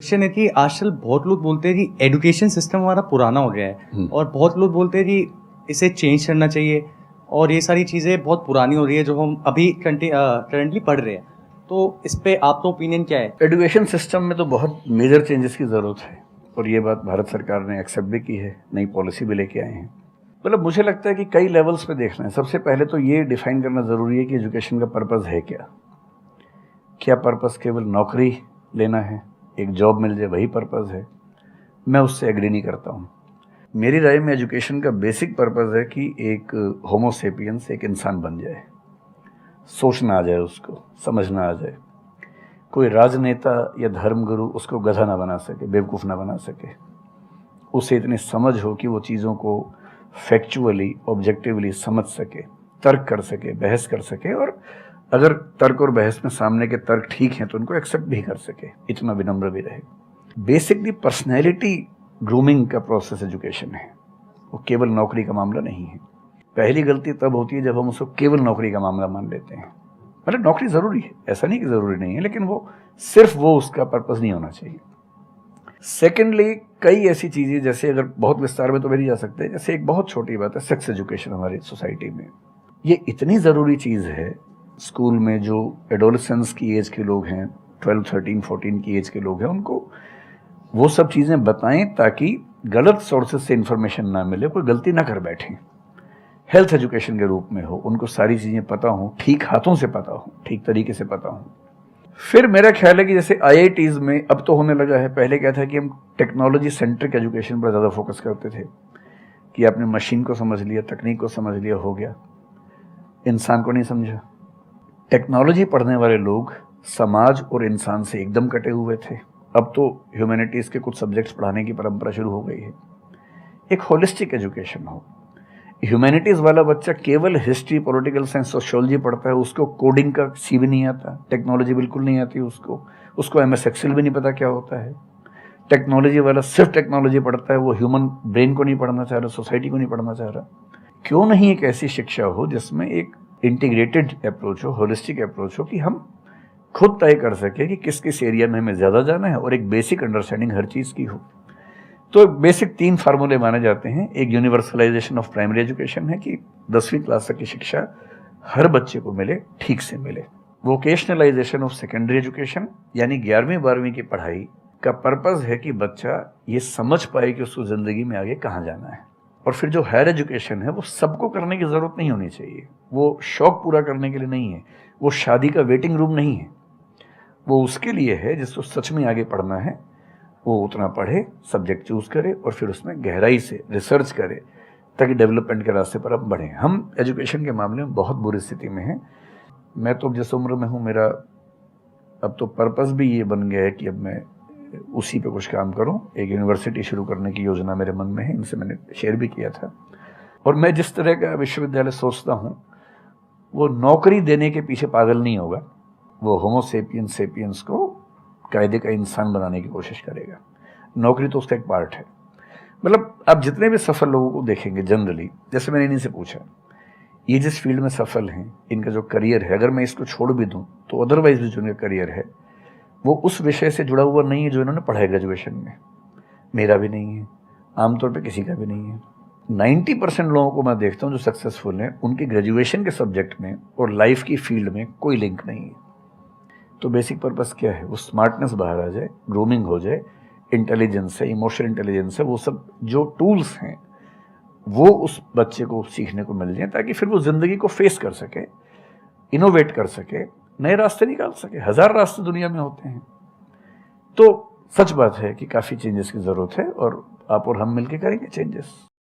Question है कि आजकल बहुत लोग बोलते हैं कि एजुकेशन सिस्टम हमारा पुराना हो गया है और बहुत लोग बोलते हैं कि इसे चेंज करना चाहिए और ये सारी चीज़ें बहुत पुरानी हो रही है जो हम अभी करंटली पढ़ रहे हैं। तो इस पे आपका ओपिनियन क्या है? एजुकेशन सिस्टम में तो बहुत मेजर चेंजेस की ज़रूरत है और ये बात भारत सरकार ने एक्सेप्ट भी की है, नई पॉलिसी भी लेके आए हैं। मतलब मुझे लगता है कि कई लेवल्स पे देखना है। सबसे पहले तो ये डिफाइन करना ज़रूरी है कि एजुकेशन का पर्पज़ है क्या पर्पज़ केवल नौकरी लेना है, एक जॉब मिल जाए वही पर्पज़ है? मैं उससे एग्री नहीं करता हूँ। मेरी राय में एजुकेशन का बेसिक पर्पज़ है कि एक होमो सेपियंस एक इंसान बन जाए, सोचना आ जाए, उसको समझना आ जाए। कोई राजनेता या धर्मगुरु उसको गधा ना बना सके, बेवकूफ़ ना बना सके। उसे इतनी समझ हो कि वो चीज़ों को फैक्चुअली ऑब्जेक्टिवली समझ सके, तर्क कर सके, बहस कर सके, और अगर तर्क और बहस में सामने के तर्क ठीक हैं तो उनको एक्सेप्ट भी कर सके, इतना विनम्र भी रहे। बेसिकली पर्सनैलिटी ग्रूमिंग का प्रोसेस एजुकेशन है, वो केवल नौकरी का मामला नहीं है। पहली गलती तब होती है जब हम उसको केवल नौकरी का मामला मान लेते हैं। मतलब नौकरी ज़रूरी है, ऐसा नहीं कि ज़रूरी नहीं है, लेकिन वो सिर्फ वो उसका पर्पज़ नहीं होना चाहिए। सेकेंडली, कई ऐसी चीज़ें, जैसे अगर बहुत विस्तार में तो मेरी जा सकते हैं, जैसे एक बहुत छोटी बात है सेक्स एजुकेशन हमारी सोसाइटी में। ये इतनी ज़रूरी चीज़ है। स्कूल में जो एडोलेसेंस की एज के लोग हैं, 12, 13, 14 की एज के लोग हैं, उनको वो सब चीज़ें बताएं ताकि गलत सोर्सेज से इंफॉर्मेशन ना मिले, कोई गलती ना कर बैठें। हेल्थ एजुकेशन के रूप में हो, उनको सारी चीज़ें पता हो, ठीक हाथों से पता हो, ठीक तरीके से पता हो। फिर मेरा ख्याल है कि जैसे IITs में अब तो होने लगा है, पहले क्या था कि हम टेक्नोलॉजी सेंट्रिक एजुकेशन पर ज़्यादा फोकस करते थे कि आपने मशीन को समझ लिया, तकनीक को समझ लिया, हो गया, इंसान को नहीं समझा। टेक्नोलॉजी पढ़ने वाले लोग समाज और इंसान से एकदम कटे हुए थे। अब तो ह्यूमैनिटीज़ के कुछ सब्जेक्ट्स पढ़ाने की परंपरा शुरू हो गई है। एक होलिस्टिक एजुकेशन हो। ह्यूमैनिटीज़ वाला बच्चा केवल हिस्ट्री, पॉलिटिकल साइंस, सोशियोलॉजी पढ़ता है, उसको कोडिंग का सी भी नहीं आता, टेक्नोलॉजी बिल्कुल नहीं आती उसको MS एक्सेल भी नहीं पता क्या होता है। टेक्नोलॉजी वाला सिर्फ टेक्नोलॉजी पढ़ता है, वो ह्यूमन ब्रेन को नहीं पढ़ना चाह रहा, सोसाइटी को नहीं पढ़ना चाह रहा। क्यों नहीं एक ऐसी शिक्षा हो जिसमें एक इंटीग्रेटेड अप्रोच हो, होलिस्टिक अप्रोच हो, कि हम खुद तय कर सके कि किस किस एरिया में हमें ज़्यादा जाना है और एक बेसिक अंडरस्टैंडिंग हर चीज़ की हो। तो बेसिक 3 फार्मूले माने जाते हैं। एक यूनिवर्सलाइजेशन ऑफ प्राइमरी एजुकेशन है कि 10वीं क्लास तक की शिक्षा हर बच्चे को मिले, ठीक से मिले। वोकेशनलाइजेशन ऑफ सेकेंडरी एजुकेशन, यानी 11वीं 12वीं की पढ़ाई का पर्पज़ है कि बच्चा ये समझ पाए कि उसको ज़िंदगी में आगे कहाँ जाना है। और फिर जो हायर एजुकेशन है वो सबको करने की ज़रूरत नहीं होनी चाहिए, वो शौक पूरा करने के लिए नहीं है, वो शादी का वेटिंग रूम नहीं है। वो उसके लिए है जिसको सच में आगे पढ़ना है, वो उतना पढ़े, सब्जेक्ट चूज़ करे और फिर उसमें गहराई से रिसर्च करे ताकि डेवलपमेंट के रास्ते पर अब बढ़ें। हम एजुकेशन के मामले में बहुत बुरी स्थिति में हैं। मैं तो जिस उम्र में हूँ, मेरा अब तो पर्पज़ भी ये बन गया है कि अब मैं उसी पे कुछ काम करूं। एक यूनिवर्सिटी शुरू करने की योजना मेरे मन में है, इनसे मैंने शेयर भी किया था। और मैं जिस तरह का विश्वविद्यालय सोचता हूं, वो नौकरी देने के पीछे पागल नहीं होगा, वो होमो सेपियंस को कायदे का इंसान बनाने की कोशिश करेगा। नौकरी तो उसका एक पार्ट है। मतलब आप जितने भी सफल लोगों को देखेंगे जनरली, जैसे मैंने इन्हीं से पूछा, ये जिस फील्ड में सफल हैं, इनका जो करियर है, अगर मैं इसको छोड़ भी दूँ तो अदरवाइज भी जो इनका करियर है वो उस विषय से जुड़ा हुआ नहीं है जो इन्होंने पढ़ा है ग्रेजुएशन में। मेरा भी नहीं है, आमतौर पे किसी का भी नहीं है। 90% लोगों को मैं देखता हूँ जो सक्सेसफुल हैं, उनके ग्रेजुएशन के सब्जेक्ट में और लाइफ की फील्ड में कोई लिंक नहीं है। तो बेसिक पर्पस क्या है? वो स्मार्टनेस बाहर आ जाए, ग्रूमिंग हो जाए, इंटेलिजेंस है, इमोशनल इंटेलिजेंस है, वो सब जो टूल्स हैं वो उस बच्चे को सीखने को मिल जाए ताकि फिर वो ज़िंदगी को फेस कर सके, इनोवेट कर सके, नए रास्ते निकाल सके। 1000 रास्ते दुनिया में होते हैं। तो सच बात है कि काफ़ी चेंजेस की ज़रूरत है और आप और हम मिलकर करेंगे चेंजेस।